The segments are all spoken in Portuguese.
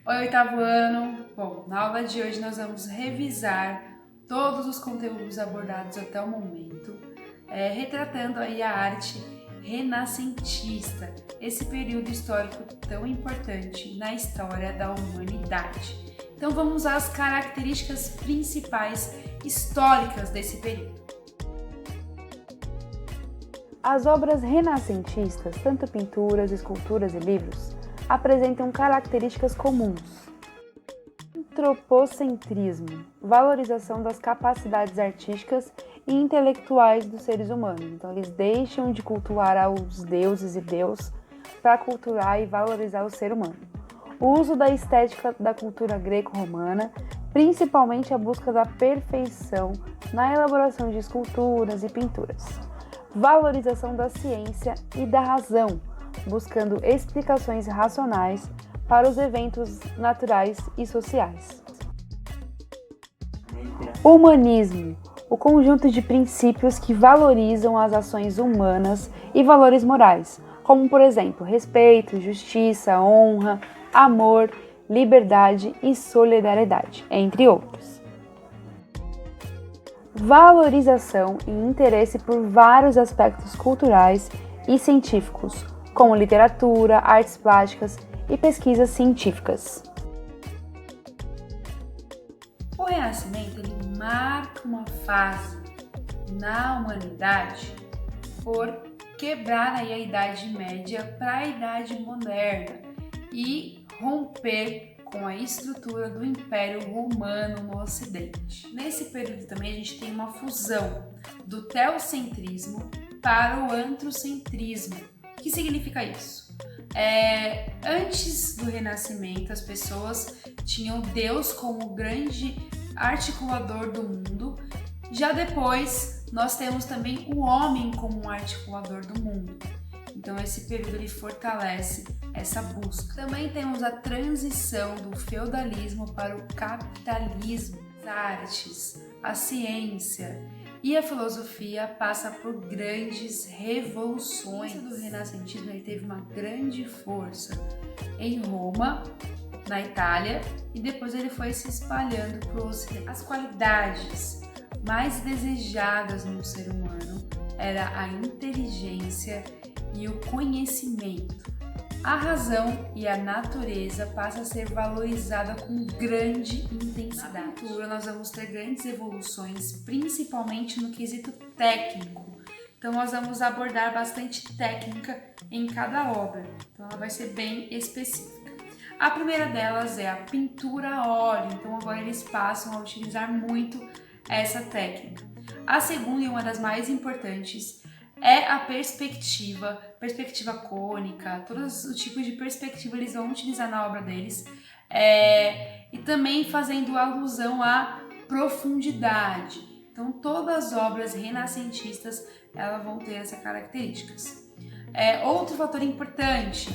Oi, oitavo ano! Bom, na aula de hoje nós vamos revisar todos os conteúdos abordados até o momento, retratando aí a arte renascentista, esse período histórico tão importante na história da humanidade. Então vamos às características principais históricas desse período. As obras renascentistas, tanto pinturas, esculturas e livros, apresentam características comuns. Antropocentrismo, valorização das capacidades artísticas e intelectuais dos seres humanos. Então eles deixam de cultuar aos deuses e Deus para cultuar e valorizar o ser humano. O uso da estética da cultura greco-romana, principalmente a busca da perfeição na elaboração de esculturas e pinturas. Valorização da ciência e da razão, buscando explicações racionais para os eventos naturais e sociais. Humanismo, o conjunto de princípios que valorizam as ações humanas e valores morais, como, por exemplo, respeito, justiça, honra, amor, liberdade e solidariedade, entre outros. Valorização e interesse por vários aspectos culturais e científicos, como literatura, artes plásticas e pesquisas científicas. O Renascimento ele marca uma fase na humanidade por quebrar aí a Idade Média para a Idade Moderna e romper com a estrutura do Império Romano no Ocidente. Nesse período também a gente tem uma fusão do teocentrismo para o antrocentrismo. O que significa isso? Antes do Renascimento, as pessoas tinham Deus como o grande articulador do mundo. Já depois, nós temos também o homem como um articulador do mundo. Então, esse período ele fortalece essa busca. Também temos a transição do feudalismo para o capitalismo. As artes, a ciência e a filosofia passa por grandes revoluções. O do renascentismo ele teve uma grande força em Roma, na Itália, e depois ele foi se espalhando para o Ocidente. As qualidades mais desejadas no ser humano era a inteligência e o conhecimento. A razão e a natureza passam a ser valorizada com grande intensidade. Na pintura nós vamos ter grandes evoluções, principalmente no quesito técnico. Então nós vamos abordar bastante técnica em cada obra. Então ela vai ser bem específica. A primeira delas é a pintura a óleo. Então agora eles passam a utilizar muito essa técnica. A segunda e uma das mais importantes é a perspectiva cônica, todos os tipos de perspectiva eles vão utilizar na obra deles, e também fazendo alusão à profundidade. Então todas as obras renascentistas elas vão ter essas características. Outro fator importante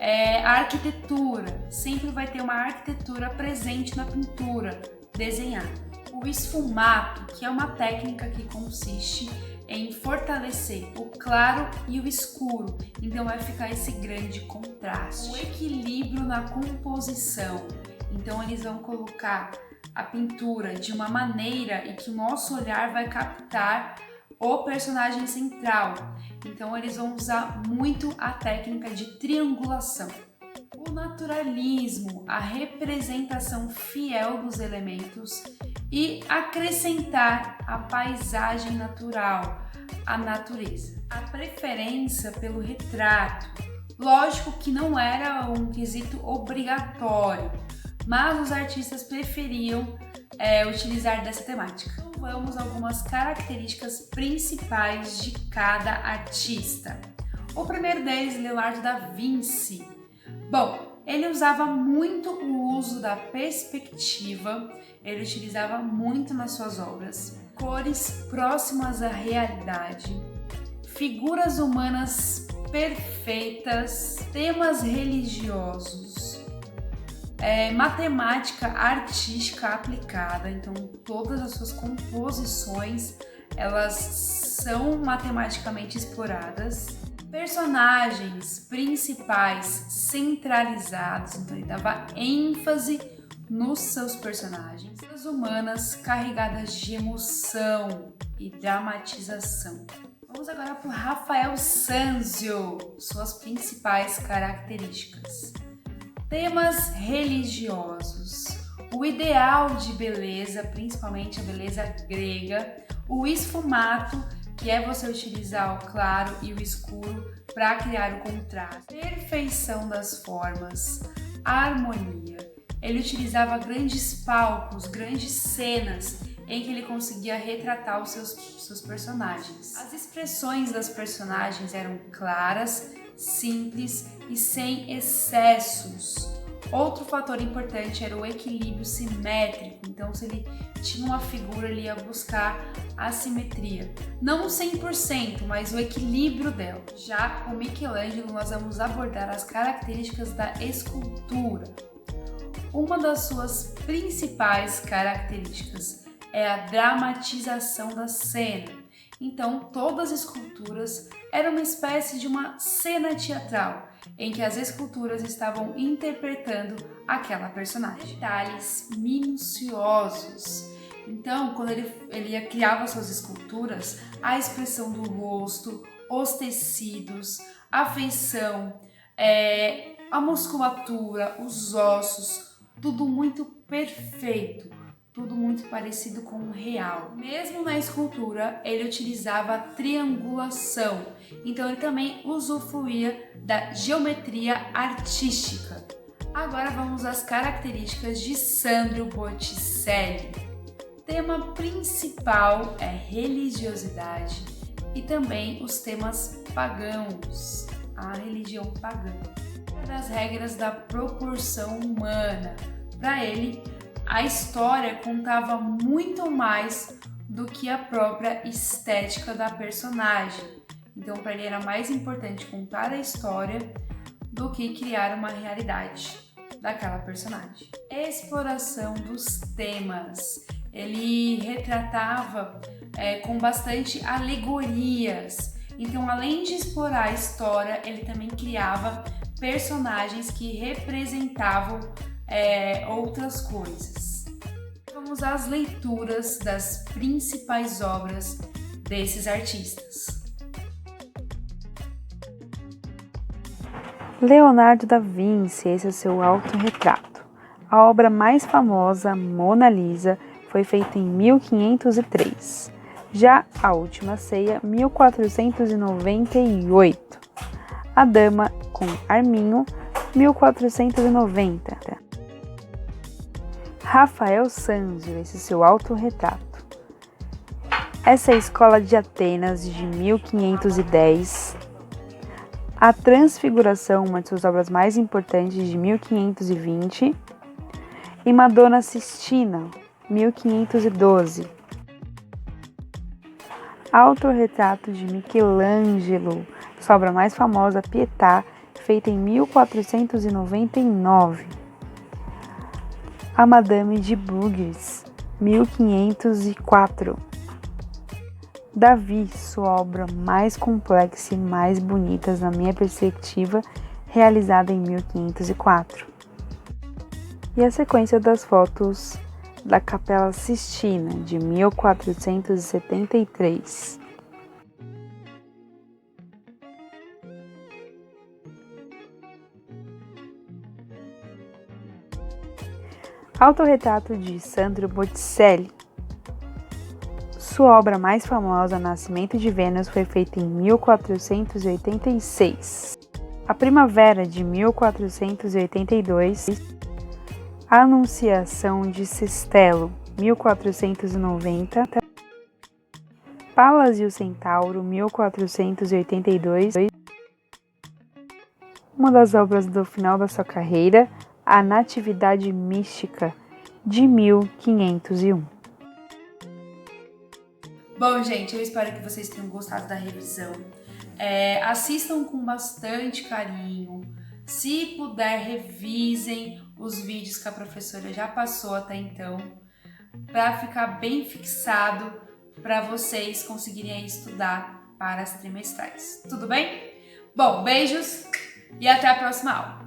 é a arquitetura, sempre vai ter uma arquitetura presente na pintura desenhada. O esfumato, que é uma técnica que consiste em fortalecer o claro e o escuro, então vai ficar esse grande contraste. O equilíbrio na composição, então eles vão colocar a pintura de uma maneira em que o nosso olhar vai captar o personagem central, então eles vão usar muito a técnica de triangulação. O naturalismo, a representação fiel dos elementos e acrescentar a paisagem natural, a natureza. A preferência pelo retrato, lógico que não era um quesito obrigatório, mas os artistas preferiam utilizar dessa temática. Então vamos a algumas características principais de cada artista. O primeiro deles, Leonardo da Vinci. Bom, ele usava muito o uso da perspectiva, ele utilizava muito nas suas obras, cores próximas à realidade, figuras humanas perfeitas, temas religiosos, matemática artística aplicada, então todas as suas composições elas são matematicamente exploradas. Personagens principais centralizados, então ele dava ênfase nos seus personagens. As humanas carregadas de emoção e dramatização. Vamos agora para o Rafael Sanzio, suas principais características. Temas religiosos, o ideal de beleza, principalmente a beleza grega, o esfumato, que é você utilizar o claro e o escuro para criar o contraste, perfeição das formas, a harmonia. Ele utilizava grandes palcos, grandes cenas em que ele conseguia retratar os seus personagens. As expressões das personagens eram claras, simples e sem excessos. Outro fator importante era o equilíbrio simétrico, então se ele tinha uma figura, ele ia buscar a simetria. Não 100%, mas o equilíbrio dela. Já o Michelangelo, nós vamos abordar as características da escultura. Uma das suas principais características é a dramatização da cena. Então, todas as esculturas eram uma espécie de uma cena teatral, em que as esculturas estavam interpretando aquela personagem. Detalhes minuciosos. Então, quando ele criava suas esculturas, a expressão do rosto, os tecidos, a feição, a musculatura, os ossos, tudo muito perfeito. Tudo muito parecido com o real. Mesmo na escultura, ele utilizava a triangulação, então ele também usufruía da geometria artística. Agora vamos às características de Sandro Botticelli. O tema principal é religiosidade e também os temas pagãos, a religião pagã. Das regras da proporção humana. Para ele, a história contava muito mais do que a própria estética da personagem. Então, para ele era mais importante contar a história do que criar uma realidade daquela personagem. Exploração dos temas. Ele retratava com bastante alegorias. Então, além de explorar a história, ele também criava personagens que representavam outras coisas. Vamos às leituras das principais obras desses artistas. Leonardo da Vinci, esse é o seu autorretrato. A obra mais famosa, Mona Lisa, foi feita em 1503. Já A Última Ceia, 1498. A Dama com Arminho, 1490. Rafael Sanzio, esse é seu autorretrato. Essa é a Escola de Atenas, de 1510. A Transfiguração, uma de suas obras mais importantes, de 1520. E Madonna Sistina, 1512. Autorretrato de Michelangelo, sua obra mais famosa, Pietà, feita em 1499. A Madame de Bruges, 1504. Davi, sua obra mais complexa e mais bonita, na minha perspectiva, realizada em 1504. E a sequência das fotos da Capela Sistina, de 1473. Autorretrato de Sandro Botticelli. Sua obra mais famosa, Nascimento de Vênus, foi feita em 1486. A Primavera, de 1482. A Anunciação de Cistelo, 1490. Palas e o Centauro, 1482. Uma das obras do final da sua carreira, A Natividade Mística, de 1501. Bom, gente, eu espero que vocês tenham gostado da revisão. Assistam com bastante carinho. Se puder, revisem os vídeos que a professora já passou até então, para ficar bem fixado, para vocês conseguirem estudar para as trimestrais. Tudo bem? Bom, beijos e até a próxima aula.